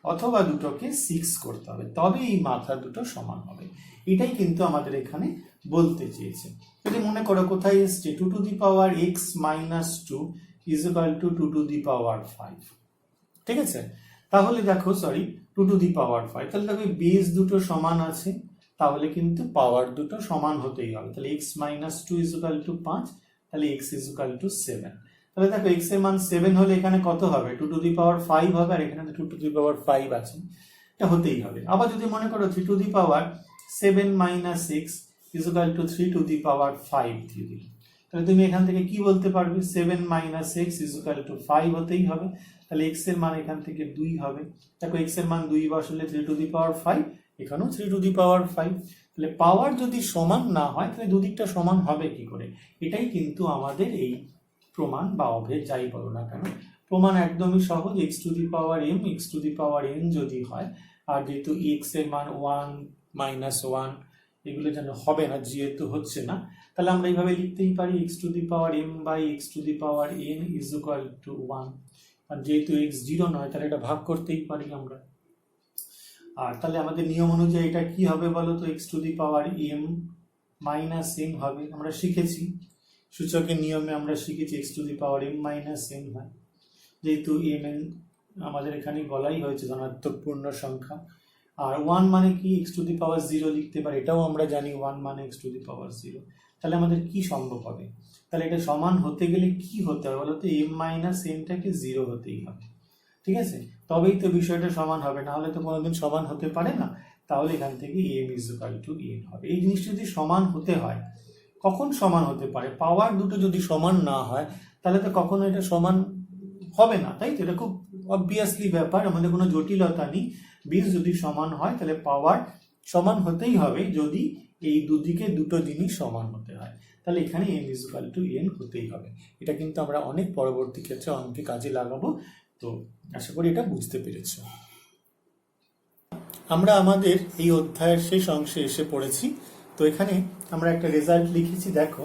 অথবা দুটোকে 6 করতে হবে, তবে এই মাথা দুটো সমান হবে। এটাই কিন্তু আমাদের এখানে বলতে চেয়েছে। যদি মনে করো কোথায় এসছে 2⁵x - 2 = 2⁵5, ঠিক আছে? তাহলে দেখো 2⁵5, তাহলে দেখো বেস দুটো সমান আছে, তাহলে কিন্তু পাওয়ার দুটো সমান হতেই হবে। তাহলে x - 2 = 5, তাহলে x = 7। তাহলে দেখো x এর মান 7 হলে এখানে কত হবে? 2⁵5 হবে, আর এখানে 2⁵5 আছে, এটা হতেই হবে। আবার যদি মনে করো 3⁵7 - 6 = 3⁵5 দিয়ে দিলে, তাহলে তুমি এখান থেকে কি বলতে পারবে? 7 - 6 = 5 হতেই হবে, তাহলে x এর মান এখান থেকে 2 হবে। দেখো x এর মান 2 বসালে 3⁵5, এখানেও 3⁵5। তাহলে পাওয়ার যদি সমান না হয় তাহলে দুদিকটা সমান হবে কি করে? এটাই কিন্তু আমাদের এই প্রমাণ বা অভেদ যাই বলো না কেন, প্রমাণ একদমই সহজ। x⁴m x⁴n যদি হয়, আর যেহেতু x এর মান 1 - 1 এগুলো যেন হবে না, যেহেতু হচ্ছে না, তাহলে আমরা এইভাবে লিখতেই পারি x⁴m/x⁴n = 1। আর যেহেতু x 0 নয় তাহলে এটা ভাগ করতেই পারি আমরা। আর তাহলে আমাদের নিয়ম অনুযায়ী এটা কি হবে বলো তো? x⁴m - n হবে, আমরা শিখেছি। সূচকের নিয়মে আমরা শিখেছি x to the power m minus n হয়, যেহেতু mn আমাদের এখানে বলাই হয়েছে ধনাত্মক পূর্ণ সংখ্যা। আর 1 মানে কি x টু দি পাওয়ার 0 লিখতে পারি, এটাও আমরা জানি 1 মানে x টু দি পাওয়ার 0। তাহলে আমাদের কি সম্ভব হবে? তাহলে এটা সমান হতে গেলে কি হতে হবে বলতো? m মাইনাস nটাকে 0 হতেই হবে, ঠিক আছে? তবেই তো বিষয়টা সমান হবে, না হলে তো কোনোদিন সমান হতে পারে না। তাহলে এখান থেকে m is equal two n হবে। এই জিনিসটা যদি সমান হতে হয়, কখন সমান হতে পারে? পাওয়ার দুটো যদি সমান না হয় তাহলে তো কখনো এটা সমান হবে না, তাই তো? এটা খুব অবভিয়াসলি ব্যাপার, আমাদের কোনো জটিলতা নেই। বীজ যদি সমান হয় তাহলে পাওয়ার সমান হতেই হবে, যদি এই দুদিকে দুটো জিনিস সমান হতে হয়। তাহলে এখানে m is equal two n হতেই হবে। এটা কিন্তু আমরা অনেক পরবর্তী ক্ষেত্রে অঙ্কে কাজে লাগাবো। তো আশা করি এটা বুঝতে পেরেছো। আমরা আমাদের এই অধ্যায়ের শেষ অংশে এসে পড়েছি। তো এখানে আমরা একটা রেজাল্ট লিখেছি, দেখো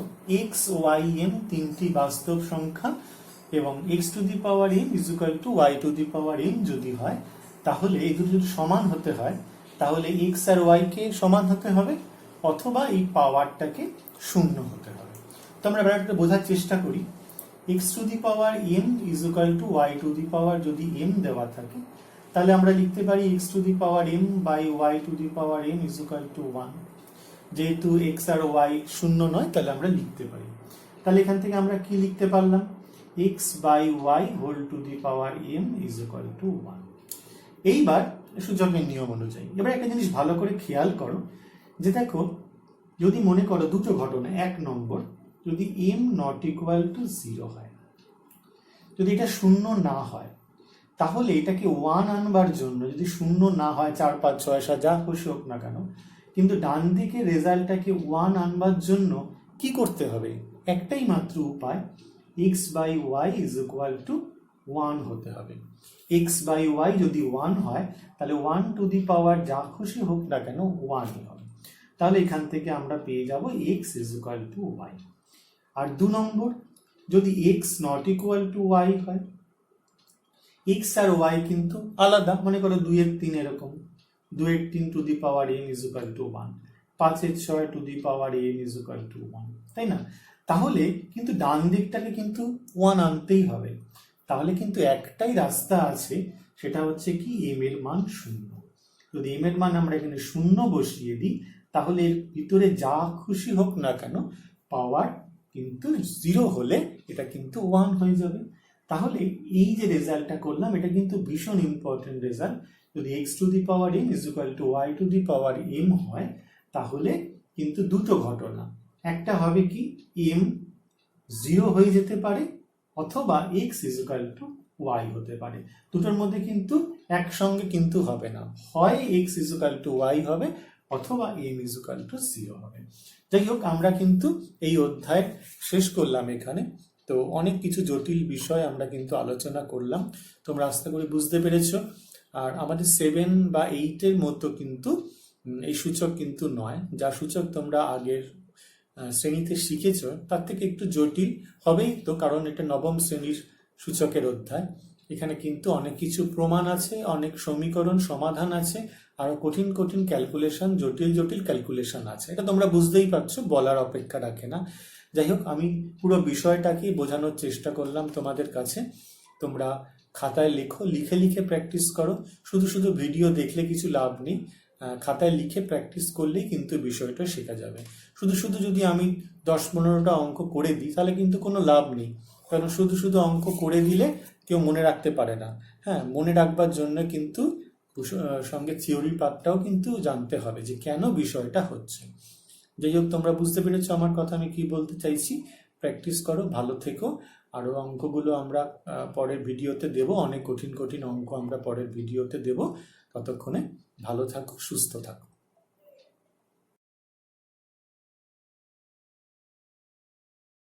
x y m তিনটি বাস্তব সংখ্যা এবং x to the power m is equal to y to the power m যদি হয়, তাহলে এই দুটো যদি সমান হতে হয় তাহলে x আর y কে সমান হতে হবে, অথবা এই পাওয়ারটাকে শূন্য হতে হবে। তো আমরা ব্যাপারটা বোঝার চেষ্টা করি। x to the power m is equal to y to the power যদি m দেওয়া থাকে, তাহলে আমরা লিখতে পারি x to the power m by y to the power m is equal to 1। যেহেতু x আর y শূন্য নয়, তাহলে আমরা লিখতে পারি। তাহলে এখান থেকে আমরা কি লিখতে পারলাম? x by y whole to the power m is equal to 1। এইবার সূচকের নিয়ম অনুযায়ী এবার একটা জিনিস ভালো করে খেয়াল করো, যে দেখো যদি মনে করো দুটো ঘটনা, এক নম্বর যদি m নট ইকুয়াল টু 0 হয়, যদি এটা শূন্য না হয়, তাহলে এটাকে 1 আনবার জন্য, যদি শূন্য না হয় 4 5 6 7 যা খুশি হোক না কেন, কিন্তু ডান দিকে রেজাল্টটাকে 1 আনবার জন্য কি করতে হবে? একটাই মাত্র উপায়, x by y is equal to 1 হতে হবে। x বাই y যদি 1 হয় তাহলে 1 টু দি পাওয়ার যা খুশি হোক না কেন 1 হবে। তাহলে এখান থেকে আমরা পেয়ে যাব x is equal to y। আর 2 নম্বর, যদি x not equal to y হয়, x আর y কিন্তু আলাদা, মনে করো 2 এর 3 এরকম, 2 এর 3 to the power n is equal to 1, 5 এর 6 to the power n is equal to 1, তাই না? তাহলে কিন্তু ডান দিকটাকে কিন্তু 1 আনতেই হবে। তাহলে কিন্তু একটাই রাস্তা আছে, সেটা হচ্ছে কি m এর মান 0। যদি m এর মান আমরা এখানে 0 বসিয়ে দিই, তাহলে এর ভিতরে যা খুশি হোক না কেন পাওয়ার কিন্তু 0 হলে এটা কিন্তু 1 হয়ে যাবে। তাহলে এই যে রেজাল্টটা করলাম, এটা কিন্তু ভীষণ ইম্পর্টেন্ট রেজাল্ট। যদি x to the power m is equal to y to the power m হয়, তাহলে কিন্তু দুটো ঘটনা, একটা হবে কি m 0 হয়ে যেতে পারে, অথবা x is equal to y হতে পারে। দুটোর মধ্যে কিন্তু একসঙ্গে কিন্তু হবে না, হয় x is equal to y হবে, অথবা m ইজ ইকুয়াল টু 0 হবে। যাই হোক, আমরা কিন্তু এই অধ্যায় শেষ করলাম এখানে। তো অনেক কিছু জটিল বিষয় আমরা কিন্তু আলোচনা করলাম, তোমরা আশা করি বুঝতে পেরেছো। আর আমাদের 7 বা 8 এর মতো কিন্তু এই সূচক কিন্তু নয়, যা সূচক তোমরা আগের শ্রেণীতে শিখেছ তার থেকে একটু জটিল হবেই তো, কারণ এটা নবম শ্রেণীর সূচকের অধ্যায়। এখানে কিন্তু অনেক কিছু প্রমাণ আছে, অনেক সমীকরণ সমাধান আছে, আরো কঠিন কঠিন ক্যালকুলেশন, জটিল জটিল ক্যালকুলেশন আছে। এটা তোমরা বুঝতেই পারছো, বলার অপেক্ষা রাখে না। যাই হোক, আমি পুরো বিষয়টাকে বোঝানোর চেষ্টা করলাম তোমাদের কাছে। তোমরা খাতায় লেখো, লিখে লিখে প্র্যাকটিস করো। শুধু শুধু ভিডিও দেখলে কিছু লাভ নেই, খাতায় লিখে প্র্যাকটিস করলেই কিন্তু বিষয়টা শেখা যাবে। শুধু শুধু যদি আমি 10-15টা অঙ্ক করে দিই তাহলে কিন্তু কোনো লাভ নেই, কারণ শুধু শুধু অঙ্ক করে দিলে কেউ মনে রাখতে পারে না। হ্যাঁ, মনে রাখবার জন্য কিন্তু সঙ্গে থিওরি পার্টটাও কিন্তু জানতে হবে যে কেন বিষয়টা হচ্ছে। যাই হোক, তোমরা বুঝতে পেরেছো আমার কথা আমি কি বলতে চাইছি। প্র্যাকটিস করো, ভালো থেকো। আরও অঙ্কগুলো আমরা পরের ভিডিওতে দেব, অনেক কঠিন কঠিন অঙ্ক আমরা পরের ভিডিওতে দেব। ততক্ষণে ভালো থাকো, সুস্থ থাকো।